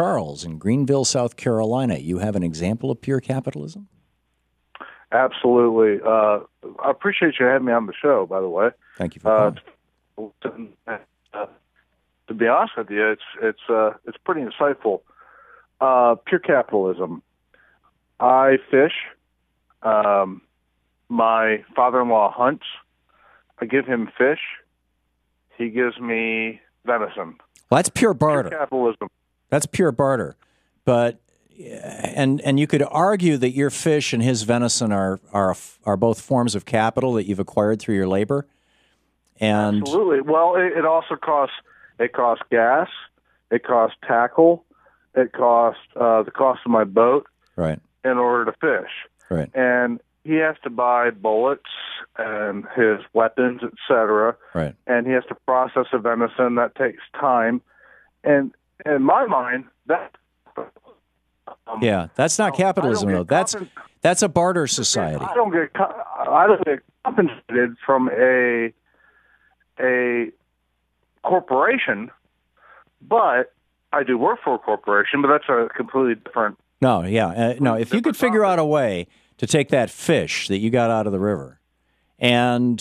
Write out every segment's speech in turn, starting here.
Charles in Greenville, South Carolina. You have an example of pure capitalism? Absolutely. I appreciate you having me on the show, by the way. Thank you for calling. To be honest with you, it's pretty insightful. Pure capitalism. I fish. My father-in-law hunts. I give him fish. He gives me venison. Well, that's pure barter. Pure capitalism. That's pure barter. But and you could argue that your fish and his venison are both forms of capital that you've acquired through your labor. And absolutely. Well, it also costs. It costs gas. It costs tackle. It costs the cost of my boat. Right. In order to fish. Right. And he has to buy bullets and his weapons, etc. Right. And he has to process a venison. That takes time. And in my mind, that that's not capitalism, though. That's a barter society. I don't get compensated from a corporation, but I do work for a corporation. But that's a completely different. No, if you could figure out a way to take that fish that you got out of the river and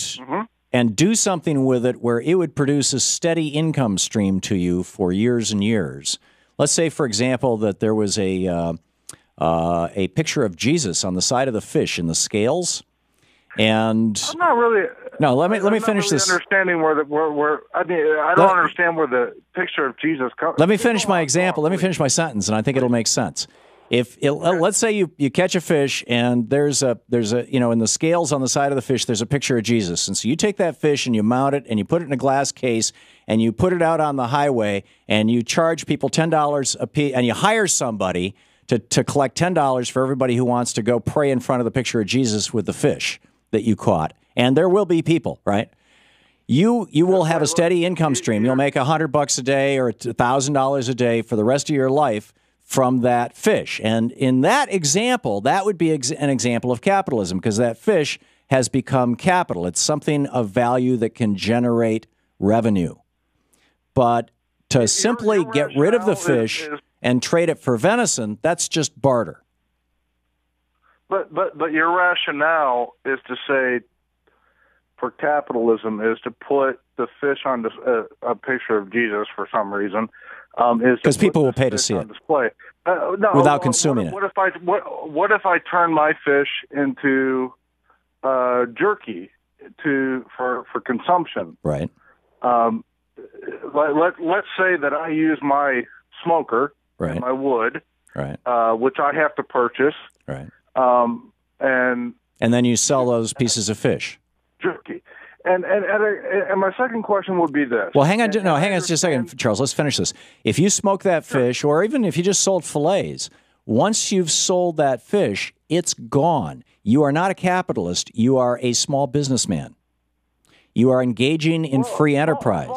do something with it where it would produce a steady income stream to you for years and years. Let's say, for example, that there was a picture of Jesus on the side of the fish in the scales, and I'm not really. No, let me finish really this. Understanding where I mean, I don't understand where the picture of Jesus comes. Let me finish my example. Let me finish my sentence, and I think it'll make sense. Let's say you catch a fish and there's a in the scales on the side of the fish there's a picture of Jesus, and so you take that fish and you mount it and you put it in a glass case and you put it out on the highway and you charge people $10 a piece, and you hire somebody to collect $10 for everybody who wants to go pray in front of the picture of Jesus with the fish that you caught, and there will be people, right? You will have a steady income stream. You'll make $100 a day or $1,000 a day for the rest of your life from that fish. And in that example, that would be an example of capitalism, because that fish has become capital. It's something of value that can generate revenue. But to simply get rid of the fish and trade it for venison, that's just barter. But your rationale is to say for capitalism is to put the fish on a picture of Jesus for some reason. Because people will pay to see it display. Without consuming it. What if I turn my fish into jerky for consumption? Right. Let's say that I use my smoker and my wood, which I have to purchase. Right. And then you sell those pieces of fish. Jerky. And my second question would be this. Well, hang on just a second, Charles. Let's finish this. If you smoke that fish, or even if you just sold fillets, once you've sold that fish, it's gone. You are not a capitalist. You are a small businessman. You are engaging in free enterprise.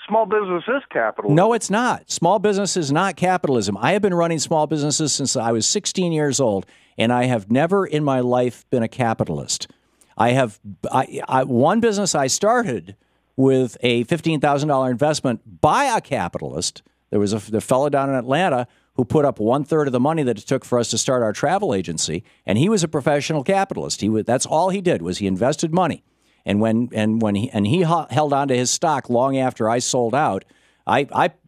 Small business is capitalism. No, it's not. Small business is not capitalism. I have been running small businesses since I was 16 years old, and I have never in my life been a capitalist. One business I started with a $15,000 investment by a capitalist. There was the fellow down in Atlanta who put up 1/3 of the money that it took for us to start our travel agency, and he was a professional capitalist. That's all he did was he invested money, and when he held on to his stock long after I sold out.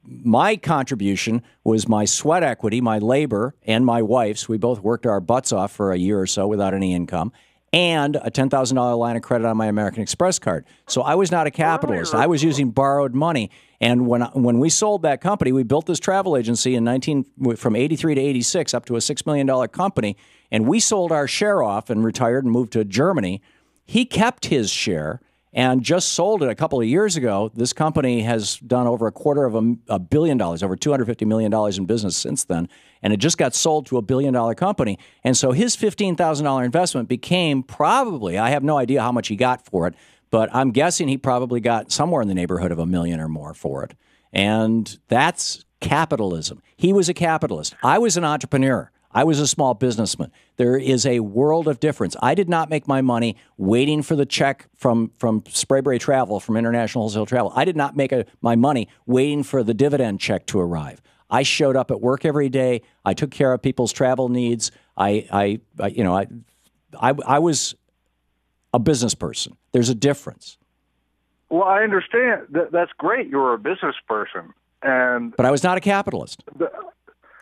My contribution was my sweat equity, my labor, and my wife's. We both worked our butts off for a year or so without any income, and a $10,000 line of credit on my American Express card. So I was not a capitalist. I was using borrowed money. And when we sold that company, we built this travel agency from 83 to 86 up to a $6 million company. And we sold our share off and retired and moved to Germany. He kept his share and just sold it a couple of years ago. This company has done over $250 million, over $250 million in business since then. And it just got sold to a $1 billion company. And so his $15,000 investment became probably, I have no idea how much he got for it, but I'm guessing he probably got somewhere in the neighborhood of $1 million or more for it. And that's capitalism. He was a capitalist. I was an entrepreneur. I was a small businessman. There is a world of difference. I did not make my money waiting for the check from Sprayberry Travel, from International Wholesale Travel. I did not make my money waiting for the dividend check to arrive. I showed up at work every day. I took care of people's travel needs. I was a business person. There's a difference. Well, I understand. That's great. You're a business person. But I was not a capitalist.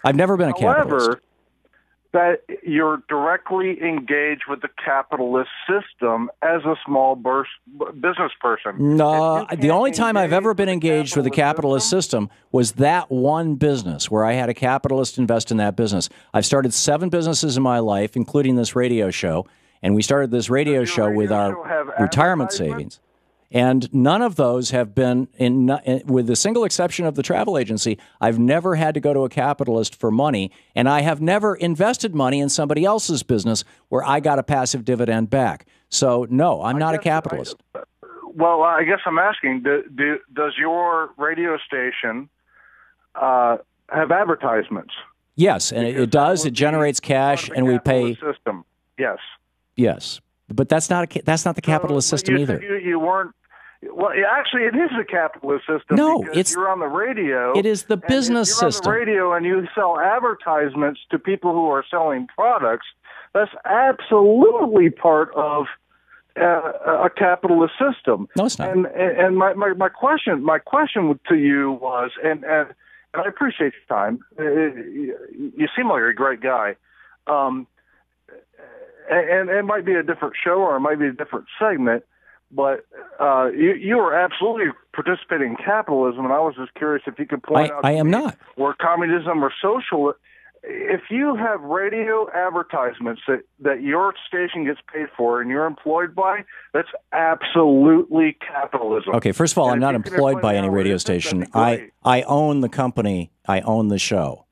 I've never been a capitalist. However, that you're directly engaged with the capitalist system as a small business person. No, the only time I've ever been engaged with the capitalist system was that one business where I had a capitalist invest in that business. I've started 7 businesses in my life, including this radio show, and we started this radio show with our retirement savings. And none of those have been, with the single exception of the travel agency, I've never had to go to a capitalist for money, and I have never invested money in somebody else's business where I got a passive dividend back. So, no, I'm not a capitalist. Well, I guess I'm asking, does your radio station have advertisements? Yes, and it does. It generates cash, and we pay. System. Yes. Yes, but that's not the capitalist system either. You weren't. Well, actually, it is a capitalist system. No, you're on the radio. It is the business system. You're on the radio and you sell advertisements to people who are selling products. That's absolutely part of a capitalist system. No, it's not. And my question to you was, and I appreciate your time. You seem like a great guy. And it might be a different show or it might be a different segment. But you are absolutely participating in capitalism, and I was just curious if you could point out. I am not. Where communism or social. If you have radio advertisements that your station gets paid for and you're employed by, that's absolutely capitalism. Okay, first of all, I'm not employed by any radio station. I own the company. I own the show.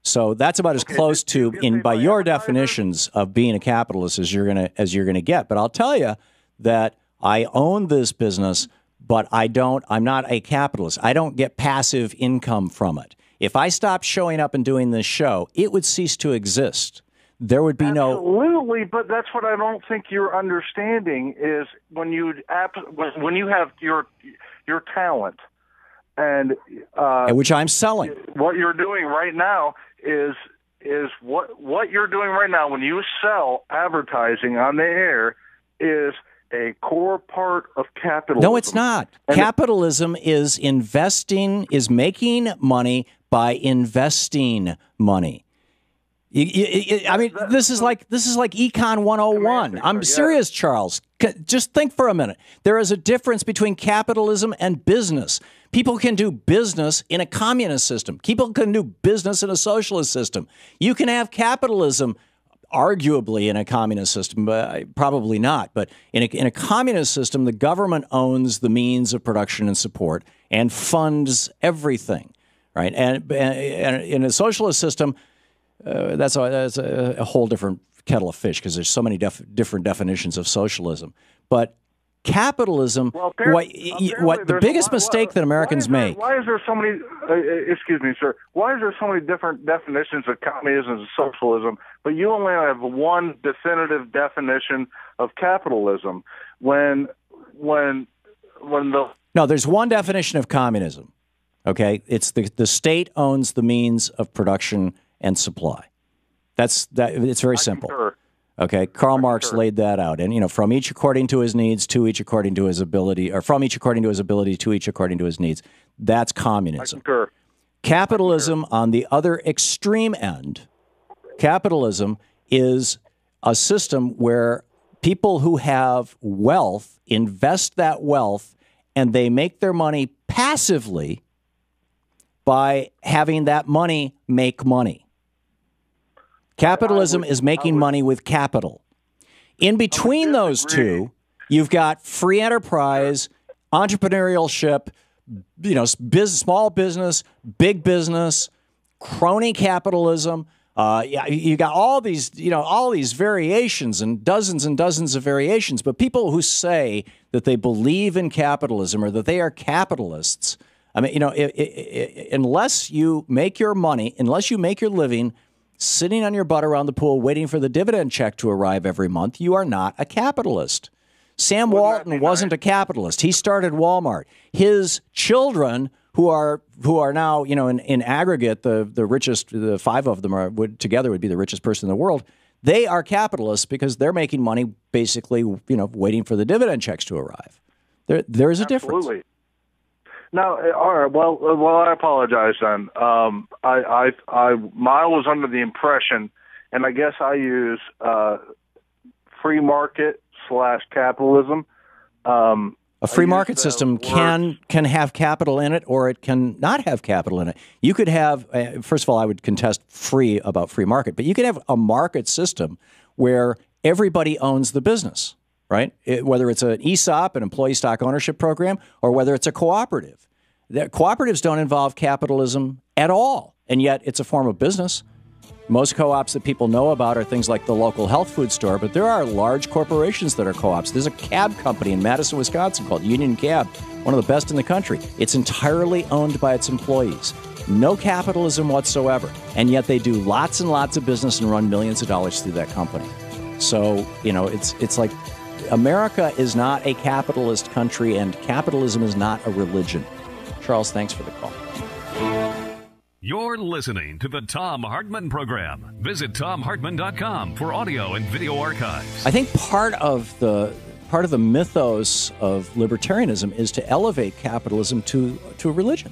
So that's about as close to, by your definitions of being a capitalist, as you're gonna get. But I'll tell you that I own this business, but I'm not a capitalist. I don't get passive income from it. If I stopped showing up and doing this show, it would cease to exist. There would be Absolutely, but that's what I don't think you're understanding is when you have your talent and which I'm selling. What you're doing right now is what you're doing right now when you sell advertising on the air is a core part of capitalism. No, it's not. Capitalism is making money by investing money. I mean, this is like Econ 101. I'm serious, Charles. Just think for a minute. There is a difference between capitalism and business. People can do business in a communist system. People can do business in a socialist system. You can have capitalism arguably in a communist system, but probably not. But in a communist system, the government owns the means of production and support and funds everything, right? And in a socialist system, that's a whole different kettle of fish because there's so many different definitions of socialism. But capitalism, the biggest mistake that Americans make. Why is there so many? Excuse me, sir. Why is there so many different definitions of communism and socialism, but you only have one definitive definition of capitalism? When No, there's one definition of communism. Okay, it's the state owns the means of production and supply. It's very simple. Concur. Okay, Karl Marx laid that out, and from each according to his needs, to each according to his ability, or from each according to his ability, to each according to his needs. That's communism. I concur. Capitalism, on the other extreme end, capitalism is a system where people who have wealth invest that wealth, and they make their money passively by having that money make money. Capitalism is making money with capital. In between those two, you've got free enterprise, entrepreneurship, small business, big business, crony capitalism. You got all these variations and dozens of variations. But people who say that they believe in capitalism or that they are capitalists, I mean, unless you make your money, unless you make your living sitting on your butt around the pool waiting for the dividend check to arrive every month, you are not a capitalist. Sam Walton wasn't a capitalist. He started Walmart. His children who are now, in aggregate, the richest, the five of them together would be the richest person in the world. They are capitalists because they're making money basically, waiting for the dividend checks to arrive. There is a difference. Absolutely. Now, all right. Well, I apologize then. I was under the impression, and I guess I use free market / capitalism. A free market system can have capital in it, or it can not have capital in it. You could have, first of all, I would contest free market, but you could have a market system where everybody owns the business, right? Whether it's an ESOP, an employee stock ownership program, or whether it's a cooperative. Cooperatives don't involve capitalism at all, and yet it's a form of business. Most co-ops that people know about are things like the local health food store, but there are large corporations that are co-ops. There's a cab company in Madison, Wisconsin called Union Cab, one of the best in the country. It's entirely owned by its employees. No capitalism whatsoever, and yet they do lots and lots of business and run millions of dollars through that company. So, it's like America is not a capitalist country, and capitalism is not a religion. Charles, thanks for the call. You're listening to the Thom Hartmann Program. Visit thomhartmann.com for audio and video archives. I think part of the mythos of libertarianism is to elevate capitalism to a religion.